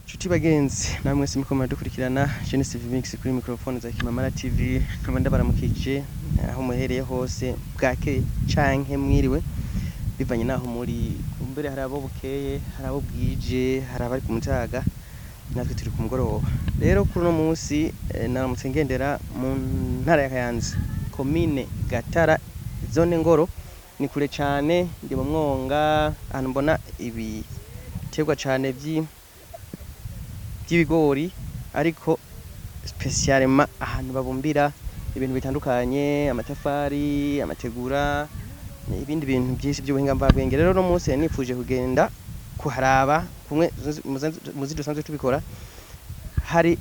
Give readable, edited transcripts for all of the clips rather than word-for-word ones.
Chuti bagenzi namwe simukoma dukurikirana Genesis Mix kuri microphone za Kimamara TV nkaba ndabaramukije aho muhereye hose bwake canke mwiriwe bivanye naho muri mbere hari abo bukeye hari abo bwije hari abari ku mutaga natwe turi ku mugoroba rero kuri no munsi naramutse ngendera mu ntara ya Kayanza commune Gatara zone Ngoro ni kure cyane ndi mu mwonga ahantu mbona ibiterwa cyane by'ibigori ariko spesialema ahantu babumbira ibintu bitandukanye amatafari amategura ibindi bintu byinshi by'ubuhinga mvabwenge rero no munsi nifuje kugenda kuharaba kumwe muzi dusanzwe tubikora hari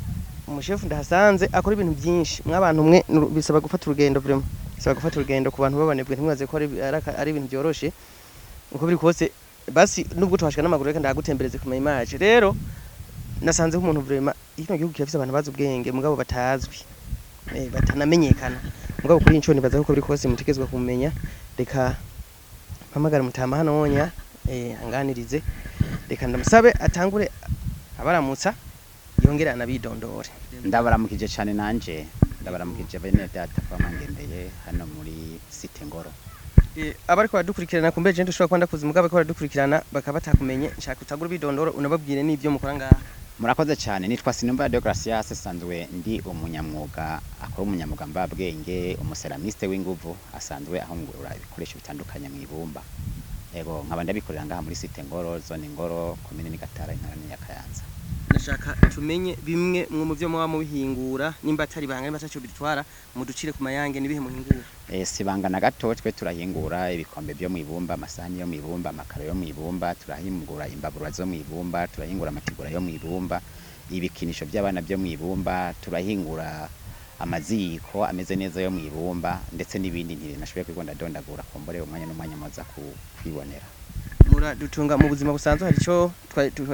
umushefu ndahasanze akora ibintu byinshi mwabantu mwe bisaba gufata urugendo vraiment bisaba gufata urugendo ku bantu babanebwe ntimwaze ko ari ibintu byoroshe uko biri kose basi nubwo twashika n'amaguru reka ndagutembereze ku image rero nasanze umuntu vraiment ino gihugu kirafise abantu bazi ubwenge mugabo batazwi batanamenyekana mugabo kuri inco nibaza ko biri kose mutegezwa kumenya reka mpamagara mutama hano wonya anganirize reka ndamusabe atangure abaramutsa yongera anabidondore ndabaramukije cyane nanje ndabaramukije bene data kwa mangendeye hano muri site Ngoro abari kwa dukurikirana kumbe je ndushobora kwanda kuzi mugabo ko dukurikirana bakaba batakumenye nshaka utagura bidondoro unababwire n'ivyo mukora ngaha murakoze cyane nitwa Sinumba Deogracias sanzwe ndi umunyamwuga akora umunyamwuga mbabwenge umuseramiste w'inguvu asanzwe ahungurura ibikoresho bitandukanye mu ibumba ego nkaba ndabikorera ngaha muri site Ngoro zone Ngoro commune ni Gatara intara ya Kayanza nashaka tumenye bimwe mu byo muba mubihingura nimba atari banga nimba ataco bitwara muducire ku mayange nibihe muhingura sibanga na gato twe turahingura ibikombe byo mu ibumba amasahani yo mu ibumba amakaro yo mu ibumba turahingura imbabura zo mu ibumba turahingura amatigura yo mu ibumba ibikinisho by'abana byo mu ibumba turahingura amaziko ameze neza yo mu ibumba ndetse n'ibindi ntinashoboye kwigonda dondagura kombore umwanya n'umwanya maza kwibonera mura dutunga mu buzima busanzwe hari cyo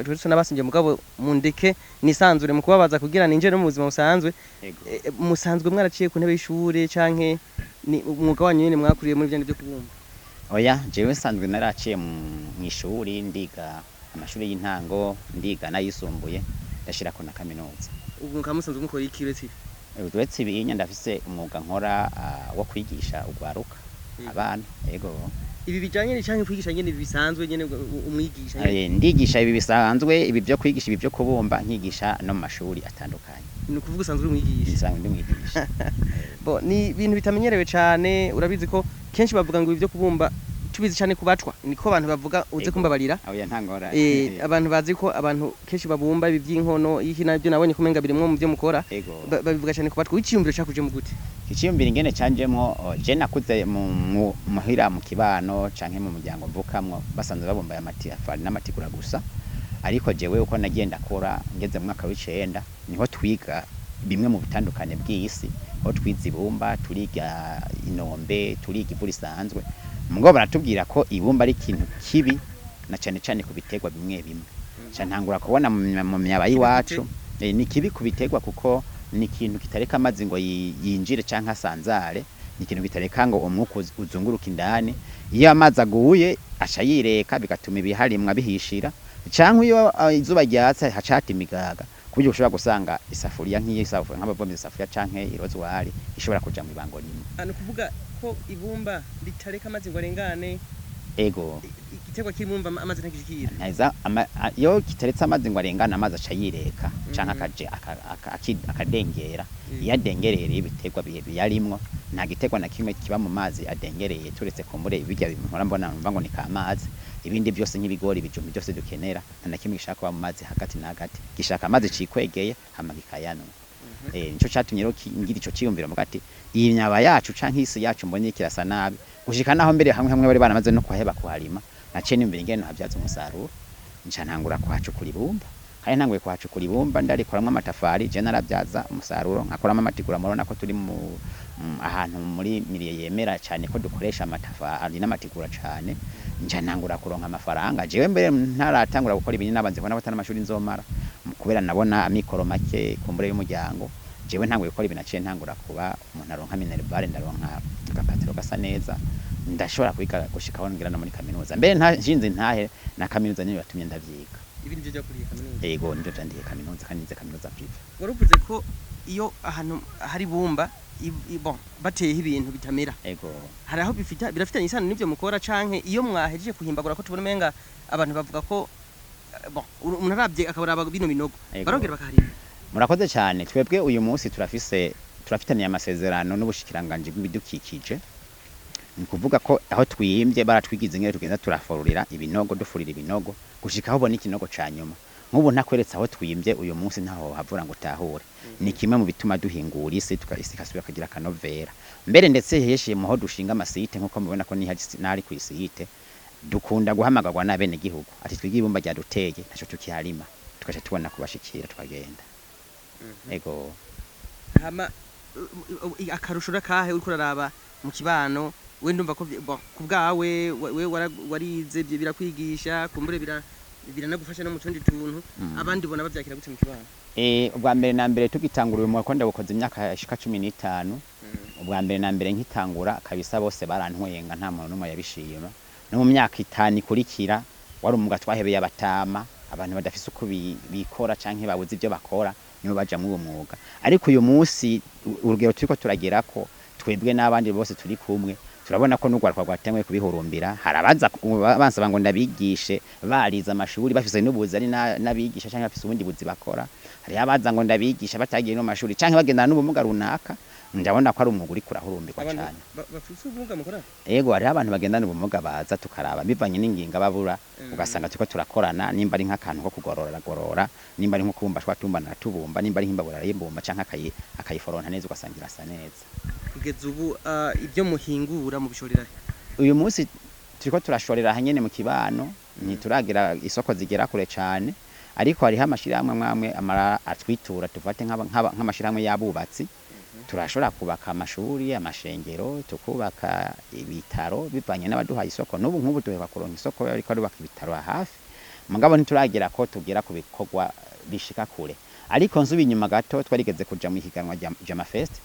twese nabasinje mugabo mundeke nisanzure mu kubabaza kugira ninje no mu buzima busanzwe musanzwe mwaraciye ku ntebe y'ishure canke ni umwuga wanyu nyene mwakuriye muri byandi byo kubumba oya jewe sanzwe naraciye mu ishuri ndiga amashuri y'intango ndiga nayisumbuye ndashira ko na kaminuza ubu nkamusanzwe mukora iki uretse ibinya ndafise umwuga nkora wo kwigisha ugwaruka abana yego ibi bijanye n'icyanke kwigisha nyene bisanzwe nyene umwigisha ndigisha ibi bisanzwe ibi byo kwigisha ibi byo kubumba nkigisha no mu mashuri atandukanye ni kuvuga usanzwe umwigisha bisanzwe ndimwigisha bo ni ibintu bitamenyerewe cyane urabizi ko kenshi bavuga ngo ibi byo kubumba tubizi cyane kubatwa niko abantu bavuga uze kumbabarira oya ntangora abantu bazi ko abantu kenshi babumba ibi by'inkono iki nabyo nabonye kumenga birimwe mu byo mukora babivuga cyane kubatwa wiciyumviro cyakuje mu gute ikiyumvira ingene canjemo je nakuze mu muhira mu kibano canke mu muryango mvukamwo basanzwe babumba amatiafari n'amatigura gusa ariko jewe uko nagenda kora ngeze mu mwaka w'icenda niho twiga bimwe mu bitandukanye bw'isi aho twiza ibumba turiga inombe turiga ivu risanzwe mugabo baratubwira ko ibumba ari ikintu kibi na cyane cyane ku biterwa bimwe bimwe cyantangura kubona mu myaba yiwacu ni kibi ku biterwa kuko ni ikintu kitareka amazi ngo yinjire canke asanzare ni ikintu kitareka ngo umwuka uzunguruka indani iyo amazi aguye aca yireka bigatuma ibiharimwa bihishira canke iyo izuba ryatse hacata imigaga kubyo ushobora gusanga isafuriya nk'iyisafuriya nk'abavomye isafuriya canke irozwari ishobora kuja mu ibango rimwe kuvuga ko ibumba ritareka amazi ngo arengane ego igiterwa cy'ibumba amazi ntakishikira naiza yo kitaretse amazi ngo arengane amazi aca yireka canke akadengera yadengereye ibiterwa biyarimwo nta giterwa na kimwe kiba mu mazi adengereye turetse kumbure ibijya bimpora mbona numva ngo ni kamazi ibindi byose nk'ibigori bijumbi byose dukenera nta kimwe gishaka kuba mu mazi hagati na hagati gishaka amazi cikwegeye hama gikayano nico catumye rero ngira ico ciyumvira mu gati iyi nyaba yacu canke isi yacu mbonye kirasa nabi gushika naho mbere hamwe bari banamaze no kuheba kuharima naciye nimbere ingene habyaza umusaruro nca ntangura kwacukura ibumba kandi ntanguye kwacukura ibumba ndarikoramwe amatafari je narabyaza umusaruro nkakoramo amatigura murona ko turi mu ahantu muri miriye yemera cyane ko dukoresha amatafari n'amatigura cyane nca ntangura kuronka amafaranga jewe mbere ntaratangura gukora ibintu nabanze kubona batana amashuri nzomara kubera nabona amikoro make kumbure y'umuryango jewe ntanguye gukora ibintu naciye ntangura kuba umuntu aronka minerval ndaronka agapatiro gasa neza ndashobora kwiga gushikaho ngira no muri kaminuza mbere nta jinze ntahe na kaminuza niyo yatumye ndavyiga ibindi byo kuri kaminuza yego nivyo vyandiye kaminuza kandi nize kaminuza prive. waruvuze ko iyo ahantu hari bumba bon bateyeho ibintu bitamera Yego hari aho birafitanye isano n'ivyo mukora canke iyo mwahejeje kuhimbagura ko tubona umenga abantu bavuga ko bon umuntu arabye akabaraba bino binogo barongera bakaharima. murakoze cyane. Twebwe uyu munsi turafitaniye amasezerano n'ubushikiranganje bw'ibidukikije, ni kuvuga ko aho twimbye baratwigize ngere tugenda turaforurira ibinogo, dufurira ibinogo gushika aho bona ikinogo ca nyuma. Nk'ubu ntakweretse aho twimbye uyu munsi ntaho havura ngo tahure. Ni kimwe mu bituma duhingura isi tukasubira kagira kanovera. Mbere ndetse heshiye mu ho dushinga amasite nkuko mubona ko nari ku isite dukunda guhamagarwa na bene gihugu ati twigira ibumba rya duteye ntaco tukiharima, tukaca tubona kubashikira tukagenda. Ego hama akarusho rakahe uriko uraraba mu kibano we ndumva ko kubwawe we warize birakwigisha kumbure biranagufasha no mu tundi tuntu abandi bona bavyakira gute mu kibano. Ubwa mbere na mbere tugitangura mu konda bukoze imyaka yashika 15. Ubwa mbere na mbere nkitangura kabisa bose barantwenga nta muntu numwe yabishima. No mu myaka 5 ikurikira wari umuga twahebeye abatama abantu badafise uko bikora canke babuze ivyo bakora nibo baja mu mwuga. Ariko uyu munsi urugero turiko turagerako twebwe n'abandi bose turi kumwe turabona ko n'ugwarwa rwatemwe kubihurumbira. Harabaza bansaba ngo ndabigishe bariza amashuri bafise n'ubuzi ari nabigisha canke bafise ubundi buzi bakora. Hari abaza ngo ndabigisha batagiye no mashuri canke bagendana n'ubumuga runaka. Ndabona ko ari umwuga uri kurahurumbirwa cyane. Bafise ubumuga mukora? Yego hari abantu bagendana ubumuga baza tukaraba bivanye n'inginga babura ugasanga turiko turakorana nimba ari nk'akantu ko kugorora nimba ari nko kubumba twatumbana tubumba nimba ari nk'imbabura y'imbumba canke akayiforonta neza ugasangira asa neza. Kugeza ubu ibyo muhingura mu bishorera uyu munsi turiko turashorera hanyene mu kibano ntituragira isoko zigera kure cyane, ariko hari amashirahamwe mwamwe amara atwitura tufate nk'amashirahamwe yabubatsi turashobora kubaka amashuri amashengero tukubaka ibitaro bivanye n'abaduhaye isoko. N'ubu nk'ubu duheba kuronka isoko ariko arubaka ibitaro hafi mugabo ntituragira ko tugera ku bikorwa bishika kure. Ariko nzubi inyuma gato twarigeze kuja mu higanwa Jama Fest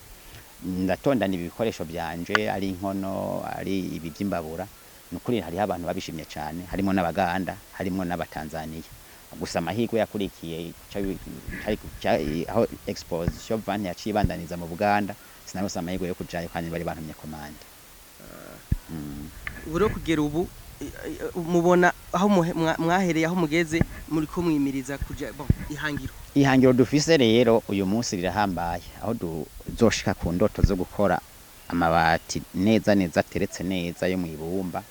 ndatondana ibikoresho byanje ari inkono ari ibi by'imbabura. Nukuri hari abantu babishimye cyane harimo n'abaganda harimo n'abatanzania. Gusa amahirwe yakurikiye aho exposition van yacibandaniza mu Buganda sinarose amahirwe yo kujayo kandi bari bantumye komande. Uburo kugera ubu mubona aho mwahereye aho mugeze muri ko mwimiriza kuja ihangiro dufise rero uyu munsi rirahambaye aho duzoshika ku ndoto zo gukora amabati neza teretse neza yo mu ibumba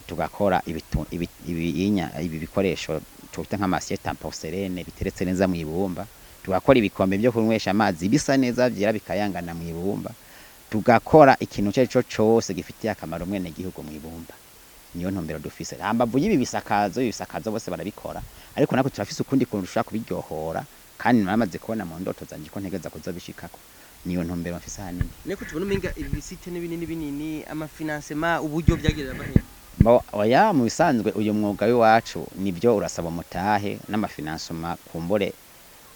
tugakora ibi bikoresho tufite nk'amasieta porcelaine biteretse neza mu ibumba, tugakora ibikombe byo kunywesha amazi bisa neza byera bikayangana mu ibumba, tugakora ikintu cyo cyose gifitiye akamaro mwene gihugu mu ibumba. Niyo ntumbero dufise. Hambavu y'ibi bisakazo bose barabikora, ariko nako turafise ukundi kurusha kubiryohora kandi namaze kubona mu ndoto zanje ko ntegeza kuzabishikako. Niyo ntumbero mfise hanini. Neko tubona umenga ibisite n'ibinini amafinancement uburyo byagerera bahe. Oya mu bisanzwe uyu mwuga w'iwacu nibyo urasaba mutahe n'amafinancement kumbore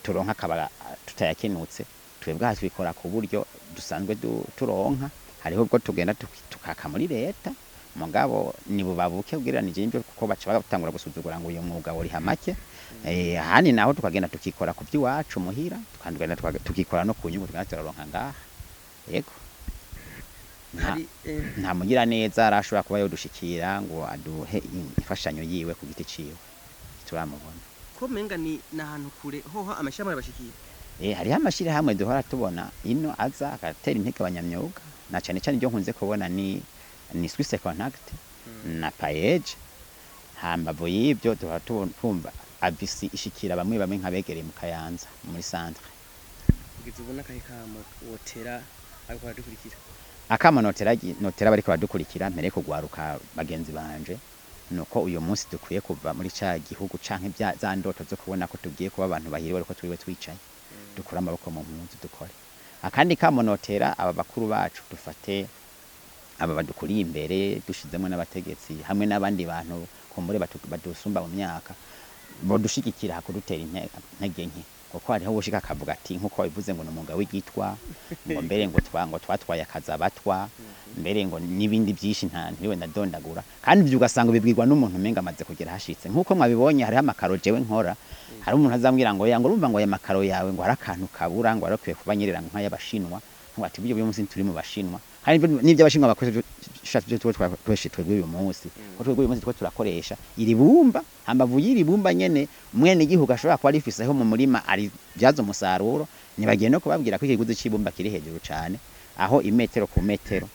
turonka kabara tutayakenutse twebwe hatwikora ku buryo dusanzwe turonka. Hariho ubwo tugenda tukaka muri leta mugabo nibo babuke ugereranije n'ibyo kuko baca batangura gusuzugura ngo uyu mwuga uri hamake. Hani naho tukagenda tukikora ku by'iwacu muhira tukandugana tukikora no ku nyungu tugateronka ngaha. Yego nta mugira neza arashobora kuba yodushikira ngo aduhe imfashanyo yiwe ku giti ciwe turamubona ko menga ni nahantu kure hoho amashamba arabashikira. Hariho amashira hamwe duhora tubona ino aza akatera intege abanyamyuga na cyane ibyo nkunze kubona ni Swiss Contact na Paege. Hambavu y'ibyo duhora tumva avisi ishikira bamwe nkabegereye mu Kayanza muri centre. Kugeza ubona kahikamo wotera ariko aradukurikira akama notera bariko badukurikira mpere kugwaruka bagenzi banje nuko uyu munsi dukwiye kuva muri ca gihugu canke za ndoto zo kubona ko tugiye kuba abantu bahiriwe ariko twiwe twicaye dukora amaboko mu mpunzi dukore. Akandi kamo notera aba bakuru bacu dufate aba badukuriye imbere dushizemo n'abategetsi hamwe n'abandi bantu kumbure badusumba mu myaka bo dushigikira hakudutera intege nke kuko hariho ubushika akavuga ati nkuko bivuze ngo n'umugabo w'igitwa ngo mbere ngo twatwaye akaza batwa mbere ngo nibindi byinshi nta ntiwe ndadondagura kandi ibyo ugasanga bibwirwa n'umuntu umenga amaze kugera hashitse nkuko mwabibonye hari amakaro jewe nkora hari umuntu azambwira ngo yango urumva ngo aya makaro yawe ngo hari akantu kabura ngo arakwiye kuba nyerera nk'ay'abashinwa ngo ati byo munsi turi mu bashinwa hari n'ibyo abashinwa bakoresha byo twashitwe uyu munsi ko twego uyu munsi two turakoresha iri bumba hambavu y'iri bumba nyene mwene gihugu ashobora kuba rifiseho mu murima ari byazo musaruro nibagiye no kubabwira ko ikiguzi c'ibumba kiri hejuru cyane aho imetero ku metero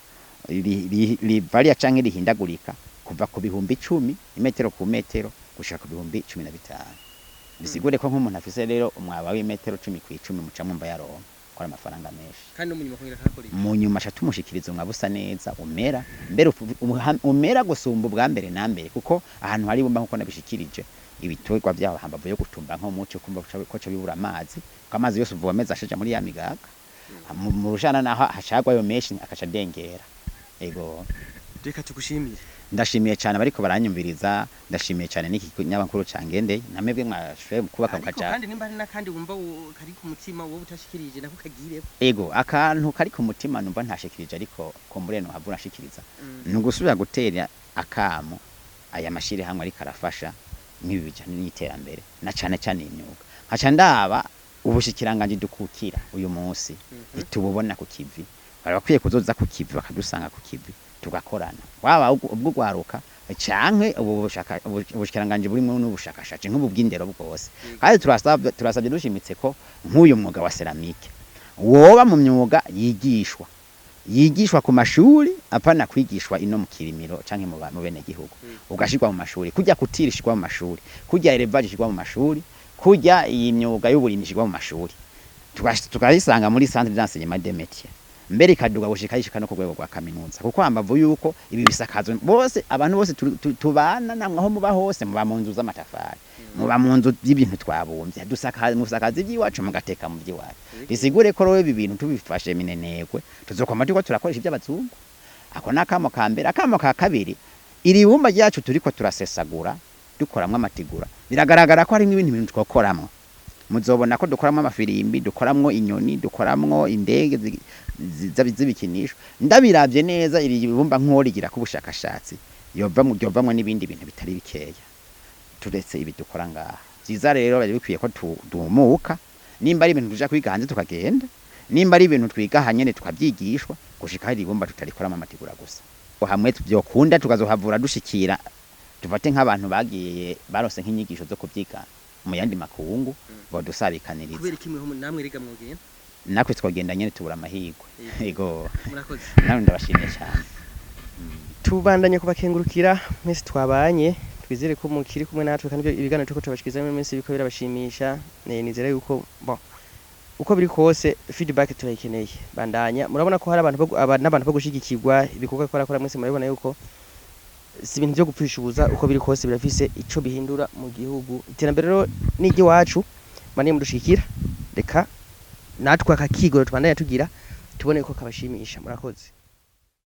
varia canke rihindagurika kuva ku bihumbi 10 imetero ku metero gushaka ku bihumbi 15 bisigure ko nk'umuntu afise rero umwaba w'imetero 10 ku 10 muca mwumva yaronka kora amafaranga menshi kandi mu nyuma kongira kakora mu nyuma aca tumushikiriza umwabusa neza umera mbere umera gusumba ubwa mbere na mbere kuko ahantu hari bumba nkuko nabishikirije ibitwegwa byaho hambavu yo gutumba nko muco kumva ko cyo bibura amazi kamazi yose uvomeza ashaja muri ya migaga mu rushana naho hashagwa yo menshi akaca dengera ego reka tugushimire ndashimiye cyane bariko baranyumviriza ndashimiye cyane niki nyabankuru cangende namebwe mwashoye kubaka kaja kandi nimba hari nakandi wumva kari ku mutima wowe utashikirije nako kagire ego akantu kari ku mutima numva ntashikirije ariko kombureno habura ashikiriza nugusubira gutera akamo aya mashire hamwe ari karafasha nk'ibi bijanye n'iterambere na cyane cyane imyuga haca ndaba ubushikiranganje dukukira uyu munsi itububona ku kivi barakwiye kuzoza ku kivi bakadusanga ku kivi tugakorana waba ubwo gwaruka canke ubushikiranganje burimo n'ubushakashatsi nk'ubu bw'indero bwose kandi turasabye dushimitse ko nk'uyu mwuga wa ceramique woba mu myuga yigishwa ku mashuri apana kwigishwa ino mu kirimiro canke mu bene gihugu ugashirwa mu mashuri kujya kutirishwa mu mashuri kujya elevage shirwa mu mashuri kujya iyi myuga y'uburimishirwa mu mashuri tukayisanga muri centre d'enseignement des métiers mbere kaduga gushikayishika no ku rwego rwa kaminuza kuko ambavu yuko ibi bisakazo bose abantu bose tubana namwe aho muba hose muba mu nzu z'amatafari muba mu nzu y'ibintu twabumbye musakaza iby'iwacu mugateka mu by'iwacu bisigure ko rowe ibintu tubifashe minenegwe tuzokoma tuko turakoresha iby'abazungu ako nakamo ka mbere akamo ka kabiri iri bumba ryacu turiko turasesagura dukoramwe amatigura biragaragara ko hari ibintu twakoramwe muzobona ko dukoramwe amafirimbi dukoramwe inyoni dukoramwe indege z'ibikinisho ndabiravye neza iri bumba nk'origira ku bushakashatsi yovamwe n'ibindi bintu bitari bikeya turetse ibi dukora ngaha ziza rero bari bikwiye ko tumuka nimba ari ibintu tuja kwiga hanze tukagenda nimba ari ibintu twiga hanyene tukabyigishwa gushika hari ibumba tutarikoramo amatigura gusa hamwe tuvyokunda tukazohavura dushikira tufate nk'abantu bagiye barose nk'inyigisho zo kubyiga mu yandi makungu bodusabikaniriza kubera kimwe ho namwe riga mwogenda nakwe twogenda nyene tubura amahirwe yego murakoze nawe ndabashimiye cyane tubandanye kubakengurukira mwese twabanye twizere ko mukiri kumwe natwe kandi ibiganiro tuko tubashikiza mu minsi biko birabashimisha nizere yuko uko biri kose feedback turayikeneye bandanya murabona ko hari abantu bo gushigikirwa ibikorwa ko akora mwese murabona yuko si ibintu byo gupfishubuza uko biri kose birafise ico bihindura mu gihugu iterambere rero nigi wacu mane mudushikira reka natwe akakigoro tubandanya tugira tubone ko kabashimisha murakoze